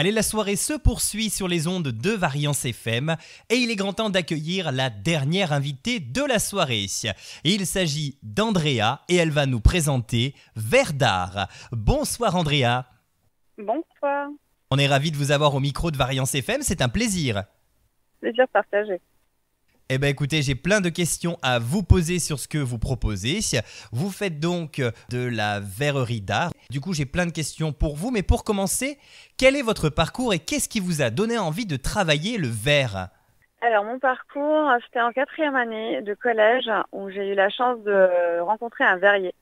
Allez, la soirée se poursuit sur les ondes de Variance FM et il est grand temps d'accueillir la dernière invitée de la soirée. Et il s'agit d'Andrea et elle va nous présenter Verre d'art. Bonsoir Andrea. Bonsoir. On est ravis de vous avoir au micro de Variance FM, c'est un plaisir. Plaisir partagé. Eh bien écoutez, j'ai plein de questions à vous poser sur ce que vous proposez. Vous faites donc de la verrerie d'art. Du coup, j'ai plein de questions pour vous. Mais pour commencer, quel est votre parcours et qu'est-ce qui vous a donné envie de travailler le verre ? Alors mon parcours, c'était en 4e année de collège où j'ai eu la chance de rencontrer un verrier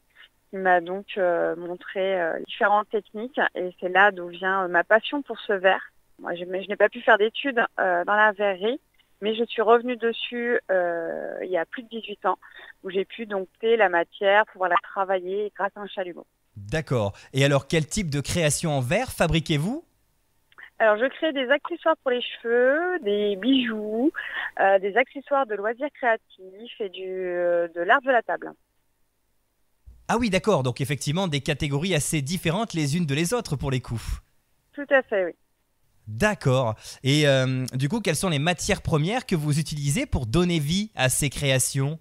qui m'a donc montré différentes techniques et c'est là d'où vient ma passion pour ce verre. Moi, je n'ai pas pu faire d'études dans la verrerie. Mais je suis revenue dessus il y a plus de 18 ans, où j'ai pu dompter la matière, pouvoir la travailler grâce à un chalumeau. D'accord. Et alors, quel type de création en verre fabriquez-vous ? Alors, je crée des accessoires pour les cheveux, des bijoux, des accessoires de loisirs créatifs et de l'art de la table. Ah oui, d'accord. Donc effectivement, des catégories assez différentes les unes de les autres pour les coups. Tout à fait, oui. D'accord. Et du coup, quelles sont les matières premières que vous utilisez pour donner vie à ces créations ?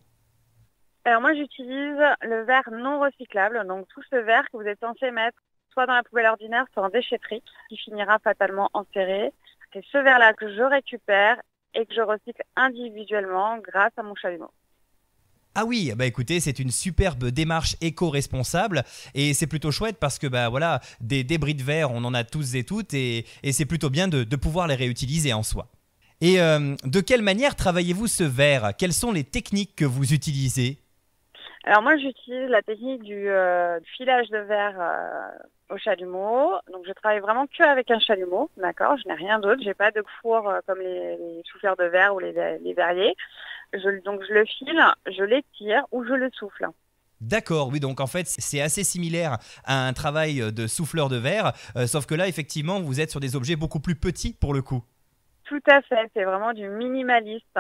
Alors moi, j'utilise le verre non recyclable, donc tout ce verre que vous êtes censé mettre soit dans la poubelle ordinaire, soit en déchetterie, qui finira fatalement enterré. C'est ce verre-là que je récupère et que je recycle individuellement grâce à mon chalumeau. Ah oui, bah écoutez, c'est une superbe démarche éco-responsable et c'est plutôt chouette parce que bah voilà, des débris de verre, on en a tous et toutes et c'est plutôt bien de pouvoir les réutiliser en soi. Et de quelle manière travaillez-vous ce verre ? Quelles sont les techniques que vous utilisez ? Alors moi, j'utilise la technique du filage de verre au chalumeau. Donc je travaille vraiment que avec un chalumeau, d'accord ? Je n'ai rien d'autre, j'ai pas de four comme les souffleurs de verre ou les verriers. Donc je le file, je l'étire ou je le souffle. D'accord, oui, donc en fait c'est assez similaire à un travail de souffleur de verre, sauf que là effectivement vous êtes sur des objets beaucoup plus petits pour le coup. Tout à fait, c'est vraiment du minimaliste.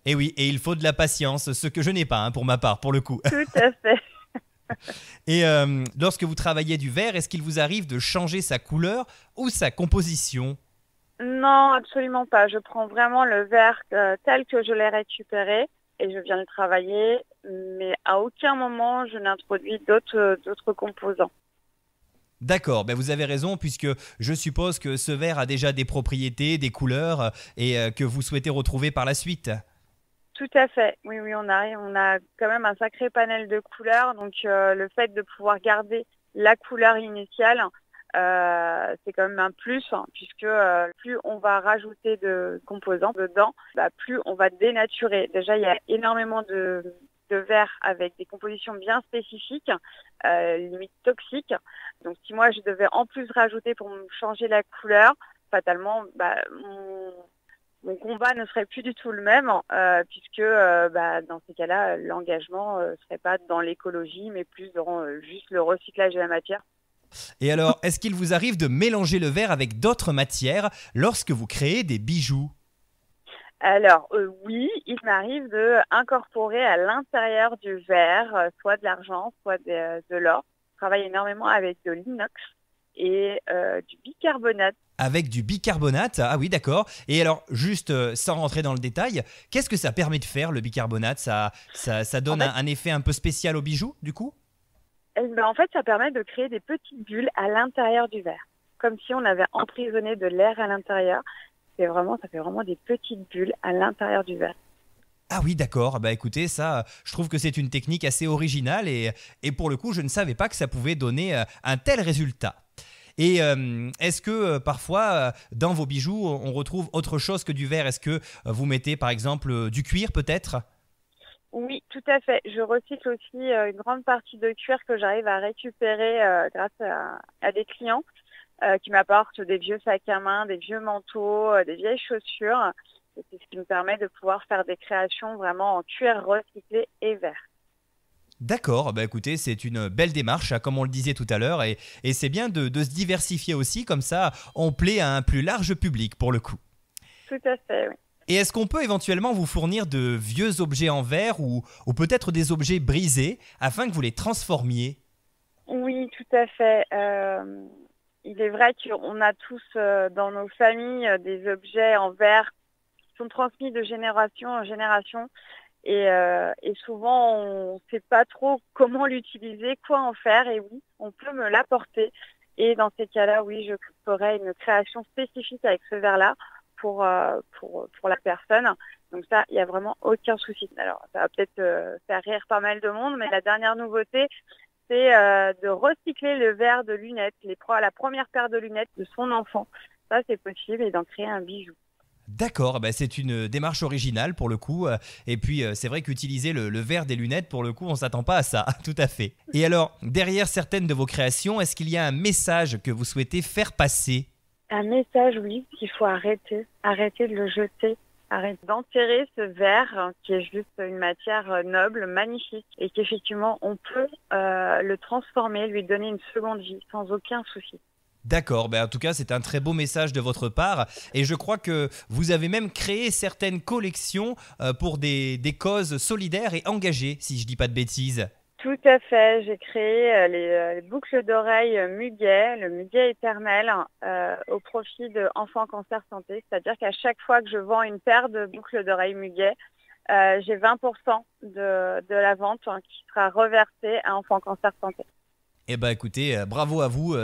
Et oui, et il faut de la patience, ce que je n'ai pas pour ma part, pour le coup. Tout à fait. Et lorsque vous travaillez du verre, est-ce qu'il vous arrive de changer sa couleur ou sa composition ? Non, absolument pas. Je prends vraiment le verre tel que je l'ai récupéré et je viens le travailler, mais à aucun moment je n'introduis d'autres composants. D'accord, ben vous avez raison puisque je suppose que ce verre a déjà des propriétés, des couleurs et que vous souhaitez retrouver par la suite. Tout à fait. Oui, on a quand même un sacré panel de couleurs, donc le fait de pouvoir garder la couleur initiale, c'est quand même un plus, puisque plus on va rajouter de composants dedans, plus on va dénaturer. Déjà, il y a énormément de verres avec des compositions bien spécifiques, limite toxiques. Donc si moi je devais en plus rajouter pour me changer la couleur, fatalement, mon combat ne serait plus du tout le même, puisque dans ces cas-là, l'engagement ne serait pas dans l'écologie, mais plus dans juste le recyclage de la matière. Et alors, est-ce qu'il vous arrive de mélanger le verre avec d'autres matières lorsque vous créez des bijoux ? Alors oui, il m'arrive de incorporer à l'intérieur du verre soit de l'argent, soit de l'or. Je travaille énormément avec de l'inox et du bicarbonate. Avec du bicarbonate, ah oui d'accord. Et alors juste sans rentrer dans le détail, qu'est-ce que ça permet de faire le bicarbonate ? Ça donne un effet un peu spécial au bijou du coup ? En fait, ça permet de créer des petites bulles à l'intérieur du verre, comme si on avait emprisonné de l'air à l'intérieur. Ça fait vraiment des petites bulles à l'intérieur du verre. Ah oui, d'accord. Bah écoutez, ça, je trouve que c'est une technique assez originale et pour le coup, je ne savais pas que ça pouvait donner un tel résultat. Et est-ce que parfois, dans vos bijoux, on retrouve autre chose que du verre ? Est-ce que vous mettez par exemple du cuir peut-être ? Oui, tout à fait. Je recycle aussi une grande partie de cuir que j'arrive à récupérer grâce à des clients qui m'apportent des vieux sacs à main, des vieux manteaux, des vieilles chaussures. Et c'est ce qui me permet de pouvoir faire des créations vraiment en cuir recyclé et verre. D'accord, bah écoutez, c'est une belle démarche, comme on le disait tout à l'heure, et c'est bien de se diversifier aussi, comme ça on plaît à un plus large public pour le coup. Tout à fait, oui. Et est-ce qu'on peut éventuellement vous fournir de vieux objets en verre ou peut-être des objets brisés afin que vous les transformiez ? Oui, tout à fait. il est vrai qu'on a tous dans nos familles des objets en verre qui sont transmis de génération en génération et souvent on ne sait pas trop comment l'utiliser, quoi en faire et oui, on peut me l'apporter et dans ces cas-là, oui, je ferai une création spécifique avec ce verre-là pour la personne. Donc ça, il n'y a vraiment aucun souci. Alors ça va peut-être faire rire pas mal de monde, mais la dernière nouveauté, c'est de recycler le verre de lunettes, la première paire de lunettes de son enfant. Ça, c'est possible et d'en créer un bijou. D'accord, bah c'est une démarche originale pour le coup. Et puis c'est vrai qu'utiliser le verre des lunettes, pour le coup, on s'attend pas à ça, tout à fait. Et alors, derrière certaines de vos créations, est-ce qu'il y a un message que vous souhaitez faire passer ? Un message, oui, qu'il faut arrêter de le jeter. Arrête d'enterrer ce verre qui est juste une matière noble, magnifique, et qu'effectivement on peut le transformer, lui donner une seconde vie sans aucun souci. D'accord, en tout cas c'est un très beau message de votre part et je crois que vous avez même créé certaines collections pour des causes solidaires et engagées, si je dis pas de bêtises. Tout à fait, j'ai créé les boucles d'oreilles Muguet, le Muguet éternel, au profit de Enfants Cancer Santé. C'est-à-dire qu'à chaque fois que je vends une paire de boucles d'oreilles Muguet, j'ai 20% de la vente qui sera reversée à Enfants Cancer Santé. Eh ben écoutez, bravo à vous,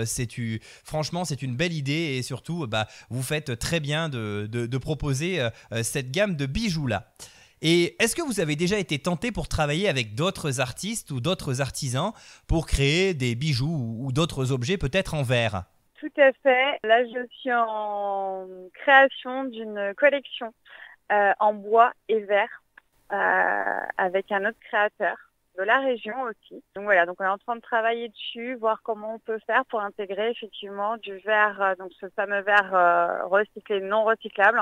franchement c'est une belle idée et surtout vous faites très bien de proposer cette gamme de bijoux là. Et est-ce que vous avez déjà été tenté pour travailler avec d'autres artistes ou d'autres artisans pour créer des bijoux ou d'autres objets peut-être en verre ? Tout à fait. Là, je suis en création d'une collection en bois et verre avec un autre créateur de la région aussi. Donc voilà, donc on est en train de travailler dessus, voir comment on peut faire pour intégrer effectivement du verre, donc ce fameux verre recyclé, non recyclable,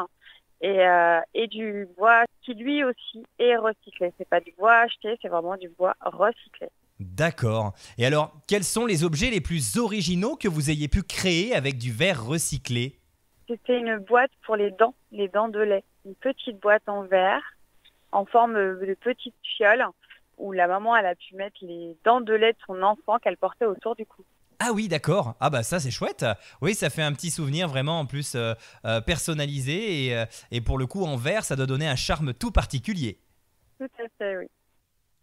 et du bois qui lui aussi est recyclé. C'est pas du bois acheté, c'est vraiment du bois recyclé. D'accord. Et alors, quels sont les objets les plus originaux que vous ayez pu créer avec du verre recyclé ? C'était une boîte pour les dents de lait. Une petite boîte en verre, en forme de petite fiole, où la maman elle a pu mettre les dents de lait de son enfant qu'elle portait autour du cou. Ah oui, d'accord. Ah bah ça c'est chouette. Oui, ça fait un petit souvenir vraiment en plus personnalisé et pour le coup en verre, ça doit donner un charme tout particulier. Tout à fait, oui.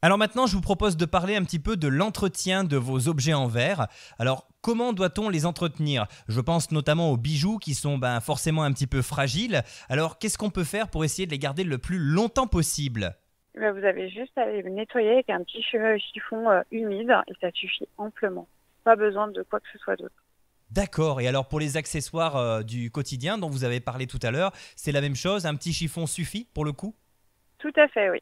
Alors maintenant, je vous propose de parler un petit peu de l'entretien de vos objets en verre. Alors, comment doit-on les entretenir ? Je pense notamment aux bijoux qui sont forcément un petit peu fragiles. Alors, qu'est-ce qu'on peut faire pour essayer de les garder le plus longtemps possible ? Vous avez juste à les nettoyer avec un petit chiffon humide et ça suffit amplement. Pas besoin de quoi que ce soit d'autre. D'accord. Et alors pour les accessoires du quotidien dont vous avez parlé tout à l'heure, c'est la même chose ? Un petit chiffon suffit pour le coup ? Tout à fait, oui.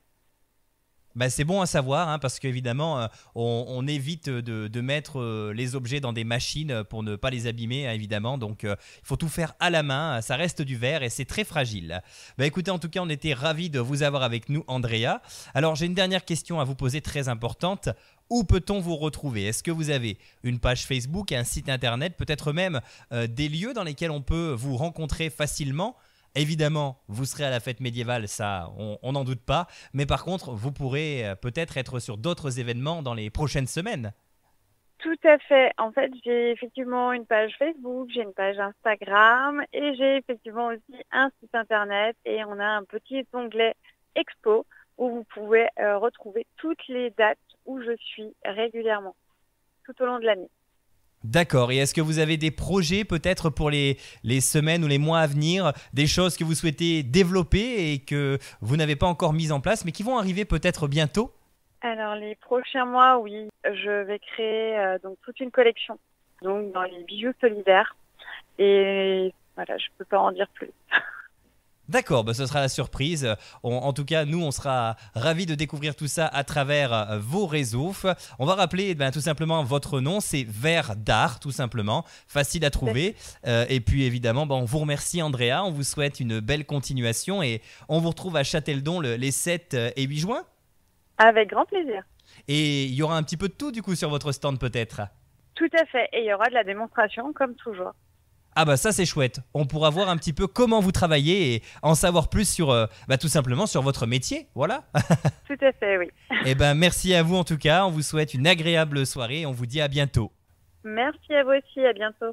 C'est bon à savoir parce qu'évidemment, on évite de mettre les objets dans des machines pour ne pas les abîmer, évidemment. Donc, il faut tout faire à la main. Ça reste du verre et c'est très fragile. Écoutez, en tout cas, on était ravis de vous avoir avec nous, Andrea. Alors, j'ai une dernière question à vous poser très importante. Où peut-on vous retrouver ? Est-ce que vous avez une page Facebook, un site internet, peut-être même des lieux dans lesquels on peut vous rencontrer facilement ? Évidemment, vous serez à la fête médiévale, ça, on n'en doute pas. Mais par contre, vous pourrez peut-être être sur d'autres événements dans les prochaines semaines. Tout à fait. En fait, j'ai effectivement une page Facebook, j'ai une page Instagram et j'ai effectivement aussi un site internet et on a un petit onglet Expo où vous pouvez retrouver toutes les dates où je suis régulièrement, tout au long de l'année. D'accord. Et est-ce que vous avez des projets peut-être pour les semaines ou les mois à venir, des choses que vous souhaitez développer et que vous n'avez pas encore mises en place, mais qui vont arriver peut-être bientôt ? Alors les prochains mois, oui, je vais créer donc toute une collection, donc dans les bijoux solidaires. Et voilà, je peux pas en dire plus. D'accord, ce sera la surprise. En tout cas, nous, on sera ravis de découvrir tout ça à travers vos réseaux. On va rappeler tout simplement votre nom, c'est Verre d'Art, tout simplement. Facile à trouver. Et puis évidemment, on vous remercie Andrea, on vous souhaite une belle continuation et on vous retrouve à Châteldon les 7 et 8 juin. Avec grand plaisir. Et il y aura un petit peu de tout du coup sur votre stand peut-être. Tout à fait, et il y aura de la démonstration comme toujours. Ah ça c'est chouette, on pourra voir un petit peu comment vous travaillez et en savoir plus sur tout simplement sur votre métier, voilà. Tout à fait, oui. Et merci à vous en tout cas, on vous souhaite une agréable soirée et on vous dit à bientôt. Merci à vous aussi, à bientôt.